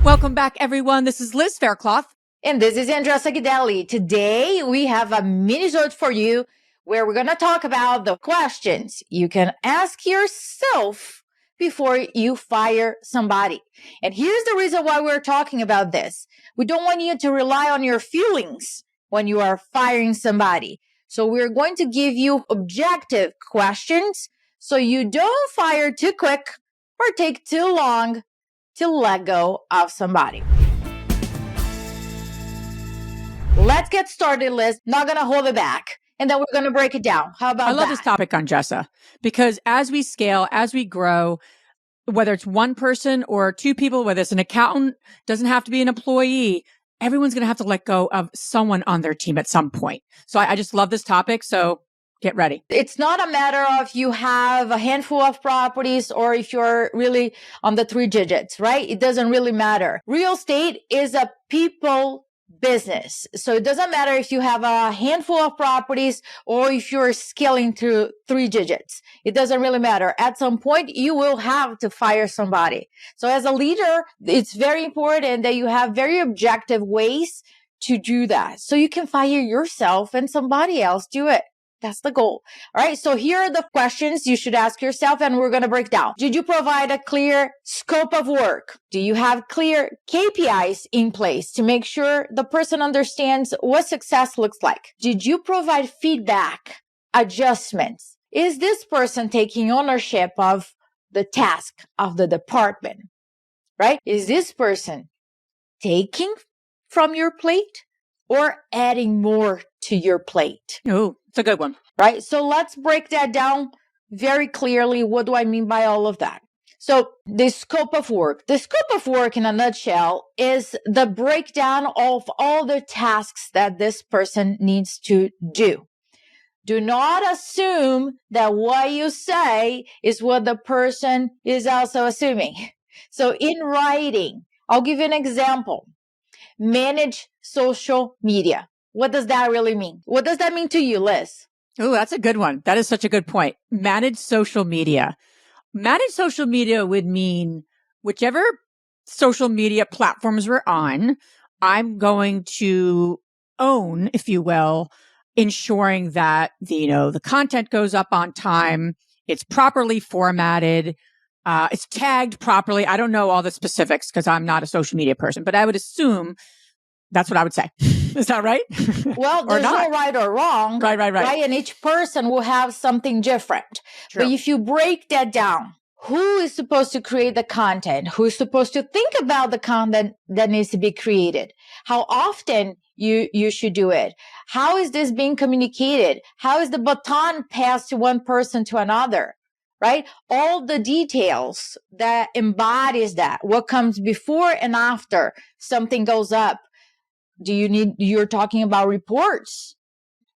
Welcome back, everyone. This is Liz Faircloth. And this is Andrea Sagidelli. Today, we have a minisode for you where we're going to talk about the questions you can ask yourself before you fire somebody. And here's the reason why we're talking about this. We don't want you to rely on your feelings when you are firing somebody. So we're going to give you objective questions so you don't fire too quick or take too long to let go of somebody. Let's get started, Liz. Not going to hold it back. And then we're going to break it down. How about that? I love this topic, Andressa, because as we scale, as we grow, whether it's one person or two people, whether it's an accountant, doesn't have to be an employee, everyone's going to have to let go of someone on their team at some point. So I just love this topic. So get ready. It's not a matter of you have a handful of properties or if you're really on the 3 digits, right? It doesn't really matter. Real estate is a people business. So it doesn't matter if you have a handful of properties or if you're scaling to 3 digits. It doesn't really matter. At some point, you will have to fire somebody. So as a leader, it's very important that you have very objective ways to do that. So you can fire yourself and somebody else do it. That's the goal. All right. So here are the questions you should ask yourself, and we're going to break down. Did you provide a clear scope of work? Do you have clear KPIs in place to make sure the person understands what success looks like? Did you provide feedback, adjustments? Is this person taking ownership of the task of the department? Right? Is this person taking from your plate or adding more to your plate? Oh, it's a good one. Right? So let's break that down very clearly. What do I mean by all of that? So the scope of work. The scope of work in a nutshell is the breakdown of all the tasks that this person needs to do. Do not assume that what you say is what the person is also assuming. So in writing, I'll give you an example. Manage social media. What does that really mean? What does that mean to you, Liz? Oh, that's a good one. That is such a good point. Manage social media. Manage social media would mean whichever social media platforms we're on, I'm going to own, if you will, ensuring that the content goes up on time, it's properly formatted, it's tagged properly. I don't know all the specifics because I'm not a social media person, but I would assume that's what I would say. Is that right? Well, there's no right or wrong. Right. And each person will have something different. True. But if you break that down, who is supposed to create the content? Who's supposed to think about the content that needs to be created? How often you should do it? How is this being communicated? How is the baton passed to one person to another? Right? All the details that embodies that, what comes before and after something goes up. You're talking about reports,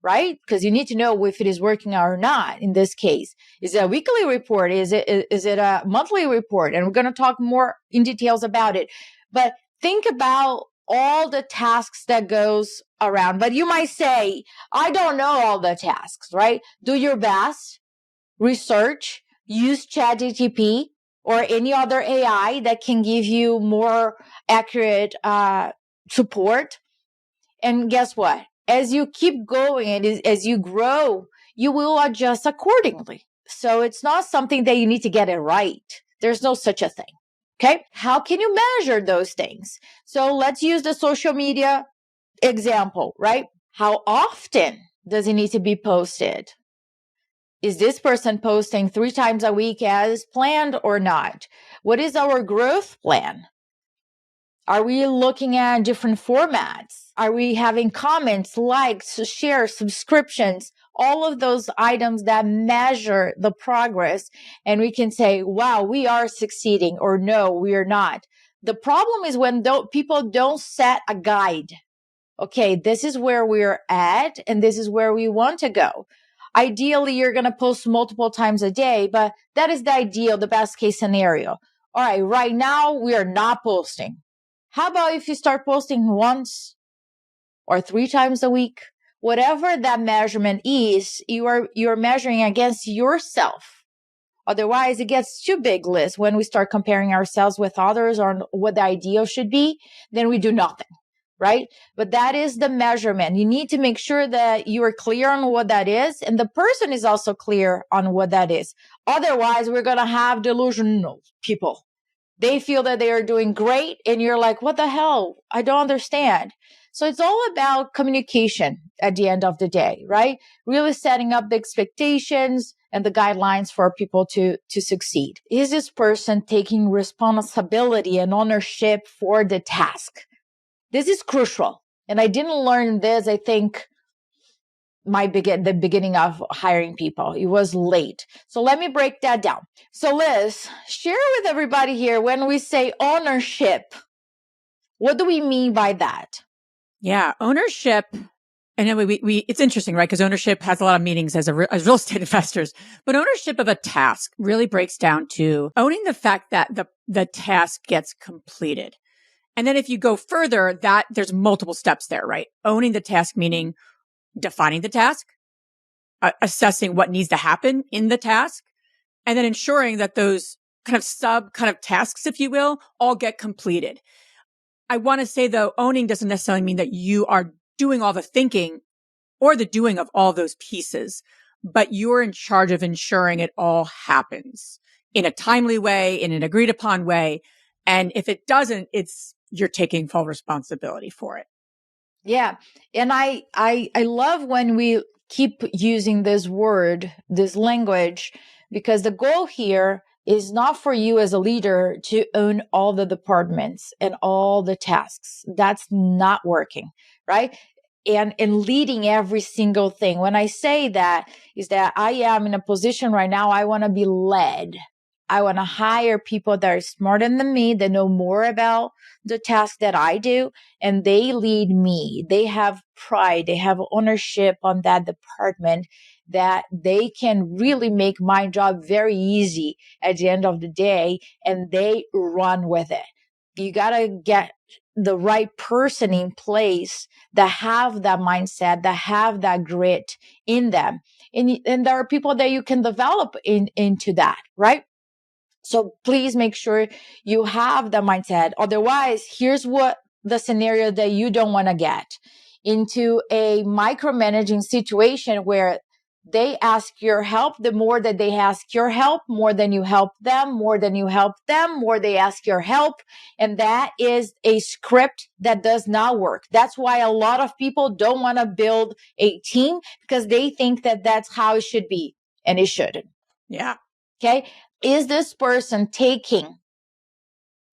right? Because you need to know if it is working or not in this case. Is it a weekly report? Is it a monthly report? And we're going to talk more in details about it. But think about all the tasks that goes around. But you might say, I don't know all the tasks, right? Do your best, research, use ChatGPT or any other AI that can give you more accurate support. And guess what? As you keep going and as you grow, you will adjust accordingly. So it's not something that you need to get it right. There's no such a thing. Okay. How can you measure those things? So let's use the social media example, right? How often does it need to be posted? Is this person posting 3 times a week as planned or not? What is our growth plan? Are we looking at different formats? Are we having comments, likes, shares, subscriptions, all of those items that measure the progress? And we can say, wow, we are succeeding, or no, we are not. The problem is when people don't set a guide. Okay, this is where we're at and this is where we want to go. Ideally, you're going to post multiple times a day, but that is the ideal, the best case scenario. All right, right now we are not posting. How about if you start posting once or 3 times a week? Whatever that measurement is, you're measuring against yourself. Otherwise, it gets too big list. When we start comparing ourselves with others on what the ideal should be, then we do nothing, right? But that is the measurement. You need to make sure that you are clear on what that is, and the person is also clear on what that is. Otherwise, we're going to have delusional people. They feel that they are doing great, and you're like, what the hell? I don't understand. So it's all about communication at the end of the day, right? Really setting up the expectations and the guidelines for people to succeed. Is this person taking responsibility and ownership for the task? This is crucial. And I didn't learn this, I think, the beginning of hiring people. It was late. So let me break that down. So Liz, share with everybody here, when we say ownership, what do we mean by that? Yeah, ownership. And then it's interesting, right? Because ownership has a lot of meanings as real estate investors, but ownership of a task really breaks down to owning the fact that the task gets completed. And then if you go further, that there's multiple steps there, right? Owning the task, meaning defining the task, assessing what needs to happen in the task, and then ensuring that those kind of tasks, if you will, all get completed. I want to say though, owning doesn't necessarily mean that you are doing all the thinking or the doing of all those pieces, but you're in charge of ensuring it all happens in a timely way, in an agreed upon way. And if it doesn't, you're taking full responsibility for it. Yeah. And I love when we keep using this word, this language, because the goal here is not for you as a leader to own all the departments and all the tasks. That's not working, right? And leading every single thing. When I say that, is that I am in a position right now, I want to be led. I want to hire people that are smarter than me, that know more about the task that I do, and they lead me. They have pride. They have ownership on that department, that they can really make my job very easy at the end of the day, and they run with it. You got to get the right person in place that have that mindset, that have that grit in them. And there are people that you can develop into that, right? So please make sure you have the mindset. Otherwise, here's what the scenario that you don't want to get into: a micromanaging situation where they ask your help. The more that they ask your help, more than you help them, more than you help them, more they ask your help. And that is a script that does not work. That's why a lot of people don't want to build a team, because they think that that's how it should be, and it shouldn't. Yeah. Okay. Is this person taking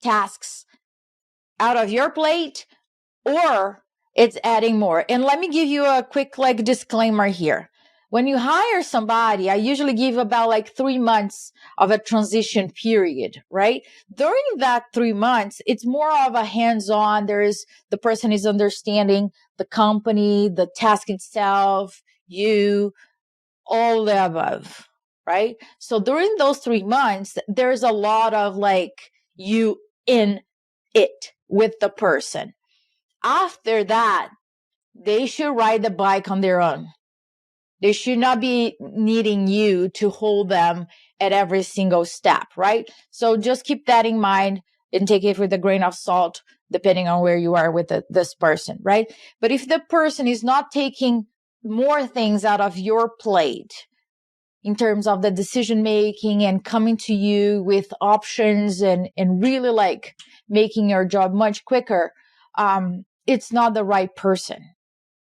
tasks out of your plate, or it's adding more? And let me give you a quick disclaimer here. When you hire somebody, I usually give about 3 months of a transition period, right? During that 3 months, it's more of a hands-on. The person is understanding the company, the task itself, you, all the above. Right? So during those 3 months, there's a lot of you in it with the person. After that, they should ride the bike on their own. They should not be needing you to hold them at every single step, right? So just keep that in mind and take it with a grain of salt, depending on where you are with this person, right? But if the person is not taking more things out of your plate, in terms of the decision making and coming to you with options and really making your job much quicker, it's not the right person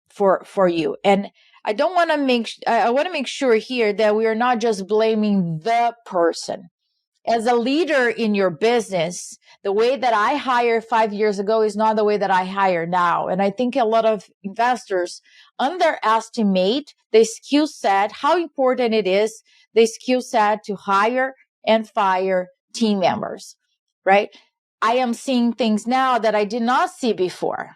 for you. And I want to make sure here that we are not just blaming the person. As a leader in your business, the way that I hired 5 years ago is not the way that I hire now. And I think a lot of investors underestimate the skill set, how important it is, the skill set to hire and fire team members, right? I am seeing things now that I did not see before.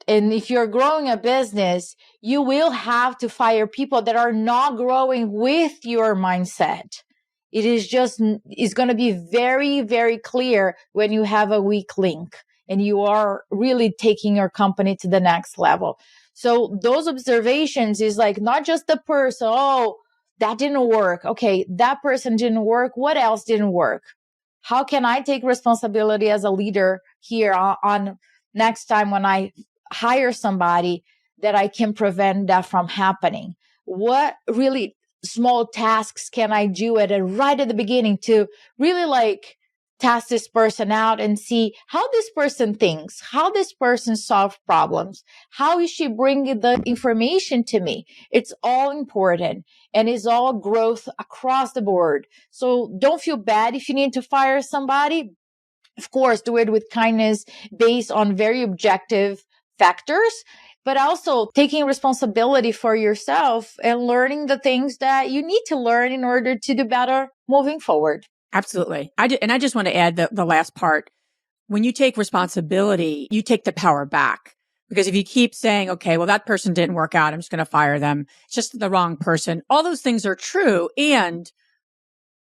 And if you're growing a business, you will have to fire people that are not growing with your mindset. It's going to be very, very clear when you have a weak link and you are really taking your company to the next level. So those observations is not just the person, that didn't work. Okay, that person didn't work. What else didn't work? How can I take responsibility as a leader here on next time when I hire somebody that I can prevent that from happening? What really small tasks can I do right at the beginning to really like test this person out and see how this person thinks, how this person solves problems, how is she bringing the information to me? It's all important and it's all growth across the board. So don't feel bad if you need to fire somebody. Of course, do it with kindness based on very objective factors, but also taking responsibility for yourself and learning the things that you need to learn in order to do better moving forward. Absolutely. I just want to add the last part. When you take responsibility, you take the power back. Because if you keep saying, okay, well, that person didn't work out, I'm just going to fire them. It's just the wrong person. All those things are true. And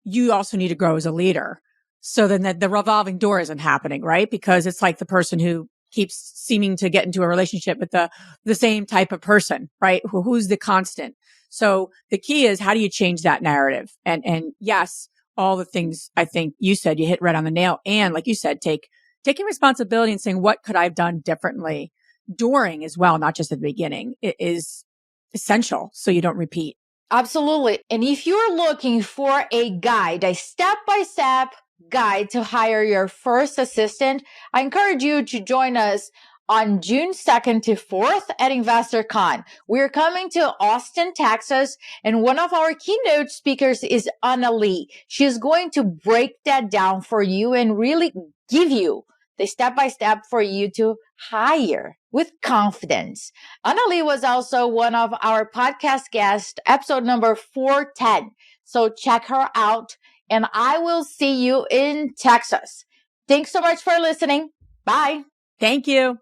you also need to grow as a leader. So then the revolving door isn't happening, right? Because it's like the person who keeps seeming to get into a relationship with the same type of person, right? Who's the constant. So the key is, how do you change that narrative? And yes, all the things I think you said, you hit right on the nail. And like you said, taking responsibility and saying, what could I have done differently during as well, not just at the beginning, it is essential so you don't repeat. Absolutely. And if you're looking for a guide, a step-by-step guide to hire your first assistant, I encourage you to join us on June 2nd to 4th at InvestorCon. We're coming to Austin, Texas, and one of our keynote speakers is Anna Lee. She's going to break that down for you and really give you the step-by-step for you to hire with confidence. Anna Lee was also one of our podcast guests, episode number 410. So check her out, and I will see you in Texas. Thanks so much for listening. Bye. Thank you.